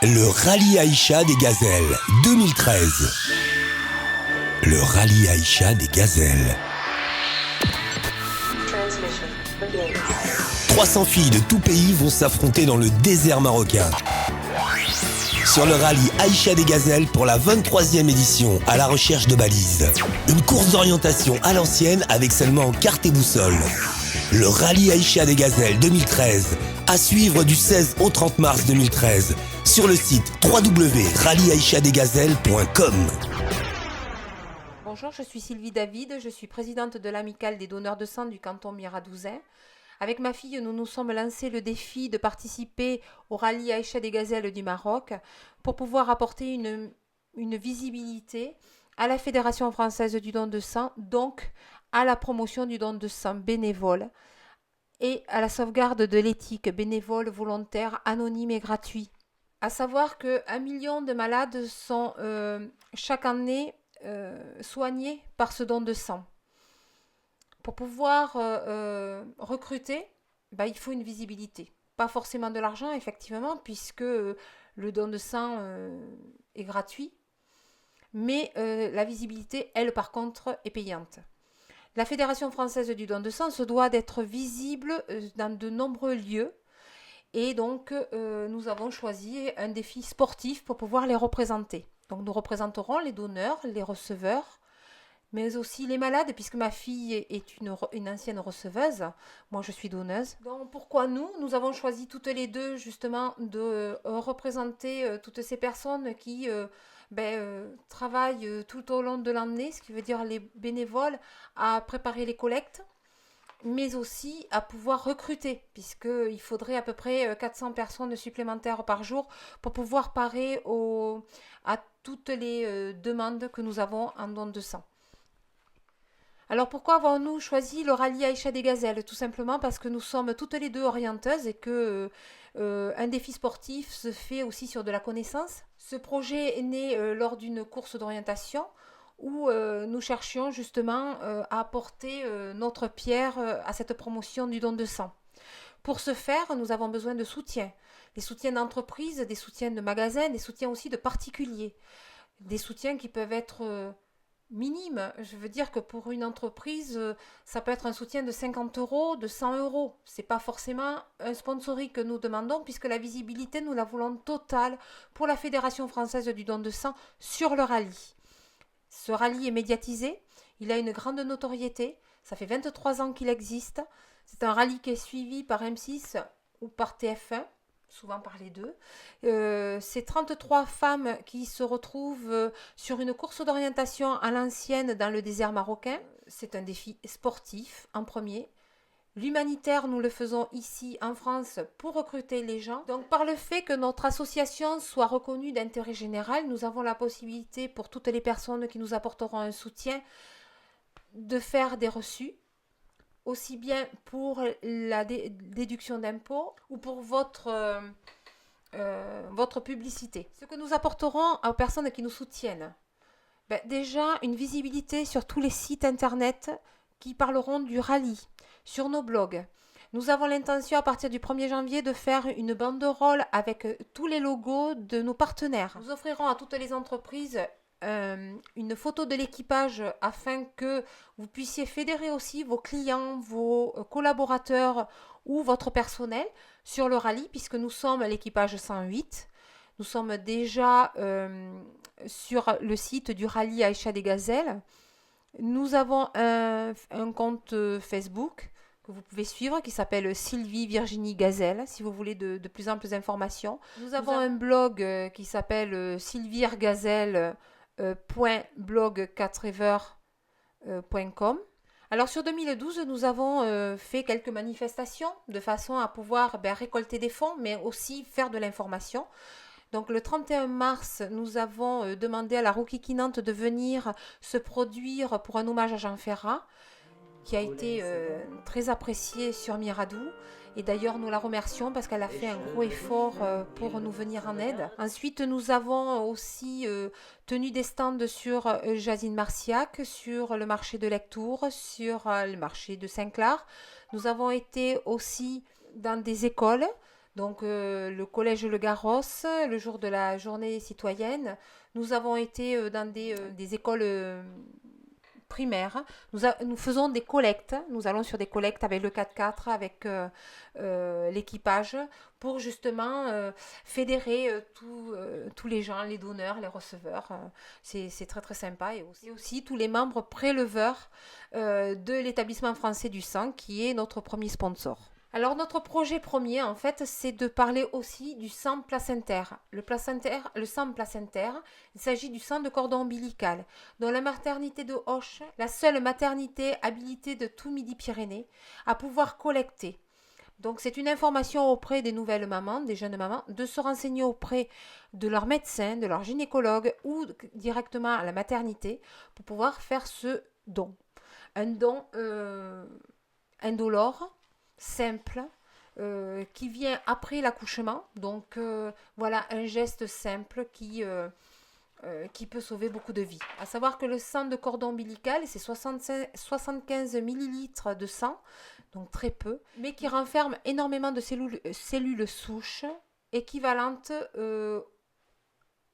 Le Rallye Aïcha des Gazelles 2013. Le Rallye Aïcha des Gazelles. 300 filles de tout pays vont s'affronter dans le désert marocain. Sur le Rallye Aïcha des Gazelles pour la 23e édition, à la recherche de balises. Une course d'orientation à l'ancienne avec seulement carte et boussole. Le Rallye Aïcha des Gazelles 2013, à suivre du 16 au 30 mars 2013, sur le site www.rallyeaïchadesgazelles.com. Bonjour, je suis Sylvie David, je suis présidente de l'amicale des donneurs de sang du canton Miradouzen. Avec ma fille, nous nous sommes lancés le défi de participer au Rallye Aïcha des Gazelles du Maroc pour pouvoir apporter une visibilité à la Fédération française du don de sang, donc à la promotion du don de sang bénévole et à la sauvegarde de l'éthique bénévole, volontaire, anonyme et gratuit. À savoir que 1 million de malades sont chaque année soignés par ce don de sang. Pour pouvoir recruter, il faut une visibilité. Pas forcément de l'argent, effectivement, puisque le don de sang est gratuit. Mais la visibilité, elle, par contre, est payante. La Fédération française du don de sang se doit d'être visible dans de nombreux lieux. Et donc, nous avons choisi un défi sportif pour pouvoir les représenter. Donc, nous représenterons les donneurs, les receveurs, mais aussi les malades, puisque ma fille est une ancienne receveuse. Moi, je suis donneuse. Donc, pourquoi nous ? Nous avons choisi toutes les deux, justement, de représenter toutes ces personnes qui travaillent tout au long de l'année, ce qui veut dire les bénévoles, à préparer les collectes, mais aussi à pouvoir recruter, puisqu'il faudrait à peu près 400 personnes supplémentaires par jour pour pouvoir parer à toutes les demandes que nous avons en don de sang. Alors pourquoi avons-nous choisi le Rallye Aïcha des Gazelles ? Tout simplement parce que nous sommes toutes les deux orienteuses et que un défi sportif se fait aussi sur de la connaissance. Ce projet est né lors d'une course d'orientation où nous cherchions justement à apporter notre pierre à cette promotion du don de sang. Pour ce faire, nous avons besoin de soutien. Des soutiens d'entreprises, des soutiens de magasins, des soutiens aussi de particuliers. Des soutiens qui peuvent être minimes. Je veux dire que pour une entreprise, ça peut être un soutien de 50 €, de 100 €. Ce n'est pas forcément un sponsoring que nous demandons, puisque la visibilité, nous la voulons totale pour la Fédération française du don de sang sur le rallye. Ce rallye est médiatisé, il a une grande notoriété, ça fait 23 ans qu'il existe. C'est un rallye qui est suivi par M6 ou par TF1, souvent par les deux. C'est 33 femmes qui se retrouvent sur une course d'orientation à l'ancienne dans le désert marocain. C'est un défi sportif en premier. L'humanitaire, nous le faisons ici en France pour recruter les gens. Donc par le fait que notre association soit reconnue d'intérêt général, nous avons la possibilité pour toutes les personnes qui nous apporteront un soutien de faire des reçus, aussi bien pour la déduction d'impôts ou pour votre publicité. Ce que nous apporterons aux personnes qui nous soutiennent, déjà une visibilité sur tous les sites internet qui parleront du rallye, sur nos blogs. Nous avons l'intention à partir du 1er janvier de faire une banderole avec tous les logos de nos partenaires. Nous offrirons à toutes les entreprises une photo de l'équipage afin que vous puissiez fédérer aussi vos clients, vos collaborateurs ou votre personnel sur le rallye, puisque nous sommes l'équipage 108. Nous sommes déjà sur le site du Rallye Aïcha des Gazelles. Nous avons un compte Facebook que vous pouvez suivre qui s'appelle Sylvie Virginie Gazelle si vous voulez de plus amples informations. Nous avons un blog qui s'appelle sylviergazelle.blog4ever.com. Alors sur 2012, nous avons fait quelques manifestations de façon à pouvoir récolter des fonds, mais aussi faire de l'information. Donc le 31 mars, nous avons demandé à la Roue Kikinante de venir se produire pour un hommage à Jean Ferrat, qui a été très apprécié sur Miradou. Et d'ailleurs, nous la remercions parce qu'elle a fait un gros effort pour nous venir en aide. Ensuite, nous avons aussi tenu des stands sur Jazine Marciac, sur le marché de Lectoure, sur le marché de Saint-Clar. Nous avons été aussi dans des écoles, Donc le collège Le Garros, le jour de la journée citoyenne, nous avons été dans des écoles primaires. Nous faisons des collectes, nous allons sur des collectes avec le 4x4, avec l'équipage, pour justement fédérer tous les gens, les donneurs, les receveurs. C'est très très sympa. Et aussi tous les membres préleveurs de l'établissement français du sang, qui est notre premier sponsor. Alors notre projet premier, en fait, c'est de parler aussi du sang placentaire. Le sang placentaire, il s'agit du sang de cordon ombilical, dont la maternité de Auch, la seule maternité habilitée de tout Midi-Pyrénées, à pouvoir collecter. Donc c'est une information auprès des nouvelles mamans, des jeunes mamans, de se renseigner auprès de leur médecin, de leur gynécologue ou directement à la maternité pour pouvoir faire ce don. Un don indolore, simple, qui vient après l'accouchement. Donc voilà un geste simple qui peut sauver beaucoup de vies. À savoir que le sang de cordon ombilical, c'est 75 millilitres de sang, donc très peu, mais qui renferme énormément de cellules souches équivalentes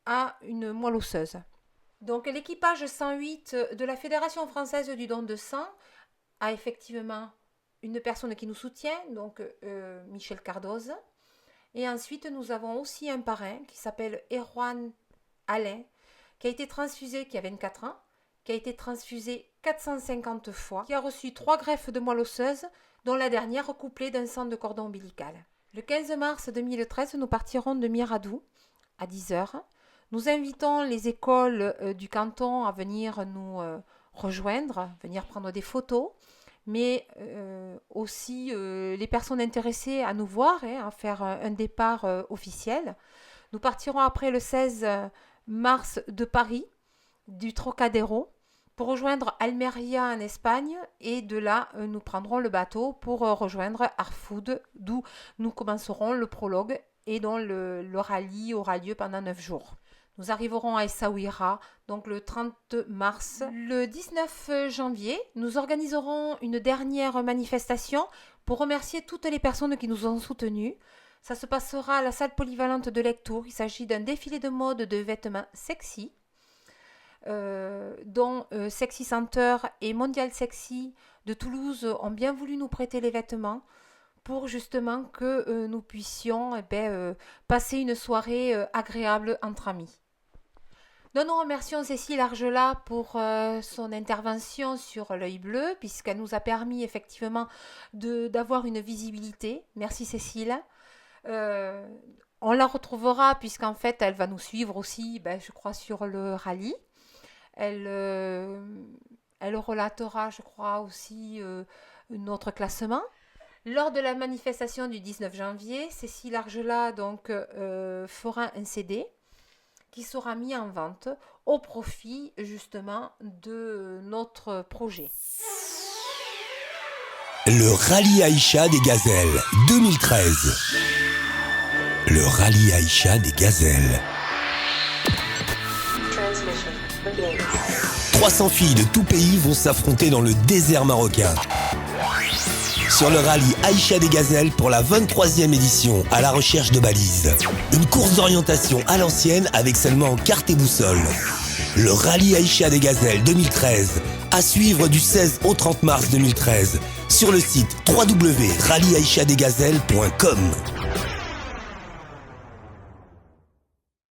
à une moelle osseuse. Donc l'équipage 108 de la Fédération française du don de sang a effectivement une personne qui nous soutient, donc Michel Cardoz. Et ensuite, nous avons aussi un parrain qui s'appelle Erwan Alain, qui a été transfusé, qui a 24 ans, qui a été transfusé 450 fois, qui a reçu 3 greffes de moelle osseuse, dont la dernière couplée d'un sang de cordon ombilical. Le 15 mars 2013, nous partirons de Miradou à 10h. Nous invitons les écoles du canton à venir nous rejoindre, venir prendre des photos, mais aussi les personnes intéressées à nous voir, à faire un départ officiel. Nous partirons après le 16 mars de Paris, du Trocadéro, pour rejoindre Almeria en Espagne, et de là, nous prendrons le bateau pour rejoindre Arfoud, d'où nous commencerons le prologue et dont le rallye aura lieu pendant 9 jours. Nous arriverons à Essaouira, donc le 30 mars. Le 19 janvier, nous organiserons une dernière manifestation pour remercier toutes les personnes qui nous ont soutenus. Ça se passera à la salle polyvalente de Lectoure. Il s'agit d'un défilé de mode de vêtements sexy, dont Sexy Center et Mondial Sexy de Toulouse ont bien voulu nous prêter les vêtements pour justement que nous puissions passer une soirée agréable entre amis. Nous remercions Cécile Argelat pour son intervention sur l'œil bleu, puisqu'elle nous a permis effectivement d'avoir une visibilité. Merci Cécile. On la retrouvera puisqu'en fait elle va nous suivre aussi, je crois, sur le rallye. Elle relatera, je crois, aussi notre classement. Lors de la manifestation du 19 janvier, Cécile Argelat donc, fera un CD qui sera mis en vente au profit justement de notre projet. Le rallye Aïcha des Gazelles 2013. Le rallye Aïcha des Gazelles. 300 filles de tout pays vont s'affronter dans le désert marocain. Sur le rallye Aïcha des Gazelles pour la 23e édition, à la recherche de balises. Une course d'orientation à l'ancienne avec seulement carte et boussole. Le rallye Aïcha des Gazelles 2013, à suivre du 16 au 30 mars 2013, sur le site www.rallyaïchadesgazelles.com.